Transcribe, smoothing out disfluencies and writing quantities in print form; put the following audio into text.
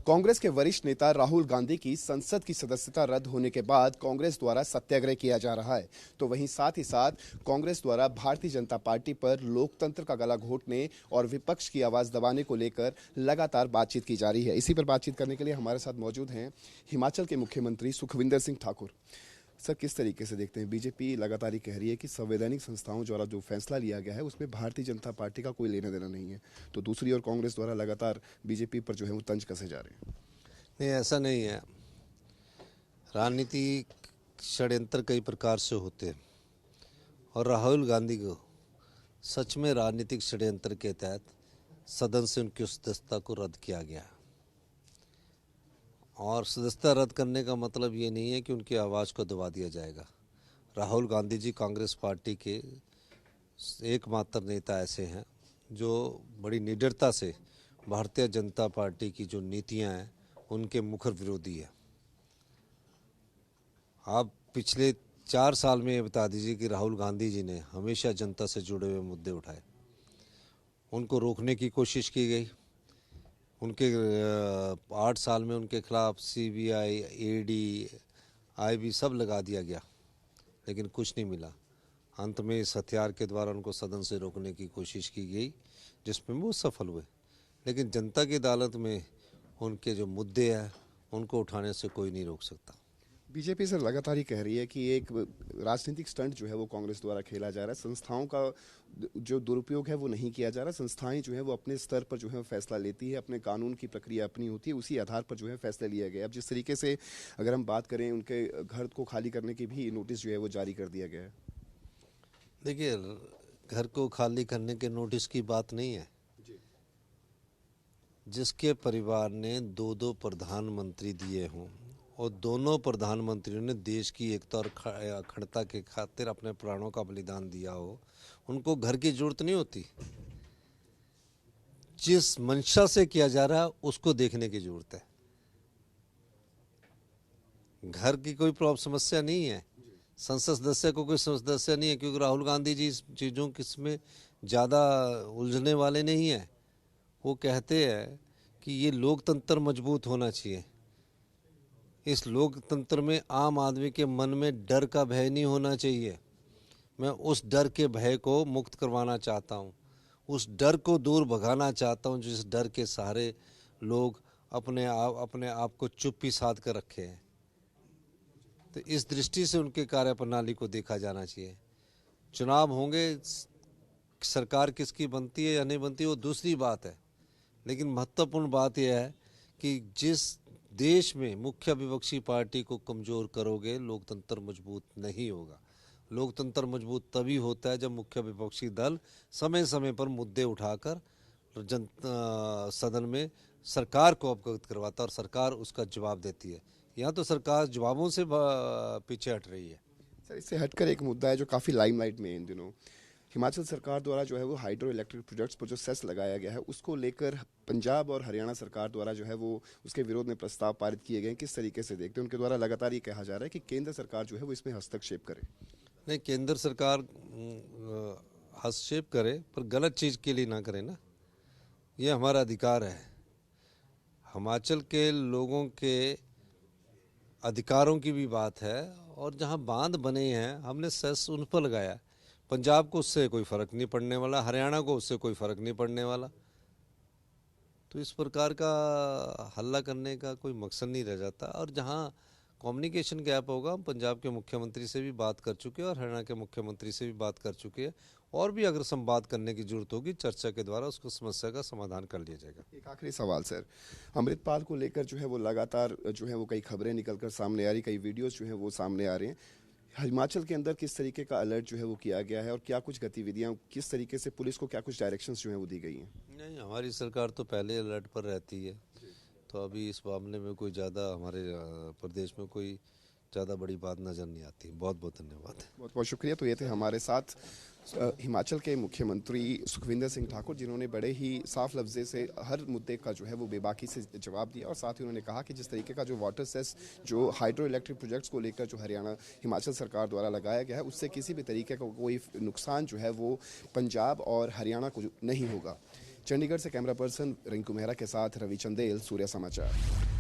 कांग्रेस के वरिष्ठ नेता राहुल गांधी की संसद की सदस्यता रद्द होने के बाद कांग्रेस द्वारा सत्याग्रह किया जा रहा है, तो वहीं साथ ही साथ कांग्रेस द्वारा भारतीय जनता पार्टी पर लोकतंत्र का गला घोंटने और विपक्ष की आवाज दबाने को लेकर लगातार बातचीत की जा रही है। इसी पर बातचीत करने के लिए हमारे साथ मौजूद हैं हिमाचल के मुख्यमंत्री सुखविंदर सिंह ठाकुर। सर, किस तरीके से देखते हैं? बीजेपी लगातार ही कह रही है कि संवैधानिक संस्थाओं द्वारा जो फैसला लिया गया है उसमें भारतीय जनता पार्टी का कोई लेना देना नहीं है, तो दूसरी ओर कांग्रेस द्वारा लगातार बीजेपी पर जो है वो तंज कसे जा रहे हैं। नहीं, ऐसा नहीं है। राजनीतिक षड्यंत्र कई प्रकार से होते हैं और राहुल गांधी को सच में राजनीतिक षड्यंत्र के तहत सदन से उनकी सदस्यता को रद्द किया गया। और सदस्यता रद्द करने का मतलब ये नहीं है कि उनकी आवाज़ को दबा दिया जाएगा। राहुल गांधी जी कांग्रेस पार्टी के एकमात्र नेता ऐसे हैं जो बड़ी निडरता से भारतीय जनता पार्टी की जो नीतियां हैं उनके मुखर विरोधी है। आप पिछले 4 साल में ये बता दीजिए कि राहुल गांधी जी ने हमेशा जनता से जुड़े हुए मुद्दे उठाए, उनको रोकने की कोशिश की गई। उनके 8 साल में उनके खिलाफ सीबीआई, ईडी, आईबी सब लगा दिया गया, लेकिन कुछ नहीं मिला। अंत में इस हथियार के द्वारा उनको सदन से रोकने की कोशिश की गई, जिसमें वो सफल हुए। लेकिन जनता की अदालत में उनके जो मुद्दे हैं उनको उठाने से कोई नहीं रोक सकता। बीजेपी सर लगातार ही कह रही है कि एक राजनीतिक स्टंट जो है वो कांग्रेस द्वारा खेला जा रहा है, संस्थाओं का जो दुरुपयोग है वो नहीं किया जा रहा। संस्थाएं जो है वो अपने स्तर पर जो है फैसला लेती है, अपने कानून की प्रक्रिया अपनी होती है, उसी आधार पर जो है फैसला लिया गया। अब जिस तरीके से अगर हम बात करें, उनके घर को खाली करने की भी नोटिस जो है वो जारी कर दिया गया है। देखिए, घर को खाली करने के नोटिस की बात नहीं है। जिसके परिवार ने 2-2 प्रधानमंत्री दिए हों और दोनों प्रधानमंत्रियों ने देश की एकता और अखंडता के खातिर अपने प्राणों का बलिदान दिया हो, उनको घर की जरूरत नहीं होती। जिस मंशा से किया जा रहा है उसको देखने की जरूरत है। घर की कोई समस्या नहीं है, संसद सदस्य को कोई समस्या नहीं है, क्योंकि राहुल गांधी जी इस चीज़ों किसमें ज़्यादा उलझने वाले नहीं है। वो कहते हैं कि ये लोकतंत्र मजबूत होना चाहिए। इस लोकतंत्र में आम आदमी के मन में डर का भय नहीं होना चाहिए। मैं उस डर के भय को मुक्त करवाना चाहता हूँ, उस डर को दूर भगाना चाहता हूँ जिस डर के सहारे लोग अपने आप को चुप्पी साध कर रखे हैं। तो इस दृष्टि से उनके कार्यप्रणाली को देखा जाना चाहिए। चुनाव होंगे, सरकार किसकी बनती है या नहीं बनती वो दूसरी बात है, लेकिन महत्वपूर्ण बात यह है कि जिस देश में मुख्य विपक्षी पार्टी को कमज़ोर करोगे, लोकतंत्र मजबूत नहीं होगा। लोकतंत्र मजबूत तभी होता है जब मुख्य विपक्षी दल समय समय पर मुद्दे उठाकर सदन में सरकार को अवगत करवाता और सरकार उसका जवाब देती है। यहाँ तो सरकार जवाबों से पीछे हट रही है। सर, इससे हटकर एक मुद्दा है जो काफ़ी लाइमलाइट में है इन दिनों। हिमाचल सरकार द्वारा जो है वो हाइड्रो इलेक्ट्रिक प्रोजेक्ट्स पर जो सेस लगाया गया है उसको लेकर पंजाब और हरियाणा सरकार द्वारा जो है वो उसके विरोध में प्रस्ताव पारित किए गए। किस तरीके से देखते हैं? उनके द्वारा लगातार ये कहा जा रहा है कि केंद्र सरकार जो है वो इसमें हस्तक्षेप करे। नहीं, केंद्र सरकार हस्तक्षेप करे पर गलत चीज़ के लिए ना करे ना। ये हमारा अधिकार है। हिमाचल के लोगों के अधिकारों की भी बात है, और जहाँ बांध बने हैं हमने सेस उन पर लगाया। पंजाब को उससे कोई फ़र्क नहीं पड़ने वाला, हरियाणा को उससे कोई फ़र्क नहीं पड़ने वाला। तो इस प्रकार का हल्ला करने का कोई मकसद नहीं रह जाता। और जहाँ कम्युनिकेशन गैप होगा, हम पंजाब के मुख्यमंत्री से भी बात कर चुके हैं और हरियाणा के मुख्यमंत्री से भी बात कर चुके हैं, और भी अगर संवाद करने की जरूरत होगी चर्चा के द्वारा उसको समस्या का समाधान कर लिया जाएगा। एक आखिरी सवाल सर, अमृतपाल को लेकर जो है वो लगातार जो है वो कई खबरें निकलकर सामने आ रही, कई वीडियोस जो है वो सामने आ रहे हैं। हिमाचल के अंदर किस तरीके का अलर्ट जो है वो किया गया है और क्या कुछ गतिविधियां, किस तरीके से पुलिस को क्या कुछ डायरेक्शंस जो है वो दी गई हैं? नहीं, हमारी सरकार तो पहले अलर्ट पर रहती है, तो अभी इस मामले में कोई ज़्यादा हमारे प्रदेश में कोई ज़्यादा बड़ी बात नज़र नहीं आती। बहुत बहुत धन्यवाद। बहुत बहुत शुक्रिया। तो ये थे हमारे साथ हिमाचल के मुख्यमंत्री सुखविंदर सिंह ठाकुर, जिन्होंने बड़े ही साफ लफ्जे से हर मुद्दे का जो है वो बेबाकी से जवाब दिया, और साथ ही उन्होंने कहा कि जिस तरीके का जो वाटर सेस जो हाइड्रो इलेक्ट्रिक प्रोजेक्ट्स को लेकर जो हरियाणा हिमाचल सरकार द्वारा लगाया गया है उससे किसी भी तरीके का कोई नुकसान जो है वो पंजाब और हरियाणा को नहीं होगा। चंडीगढ़ से कैमरा पर्सन रिंकू मेहरा के साथ रवि चंदेल, सूर्य समाचार।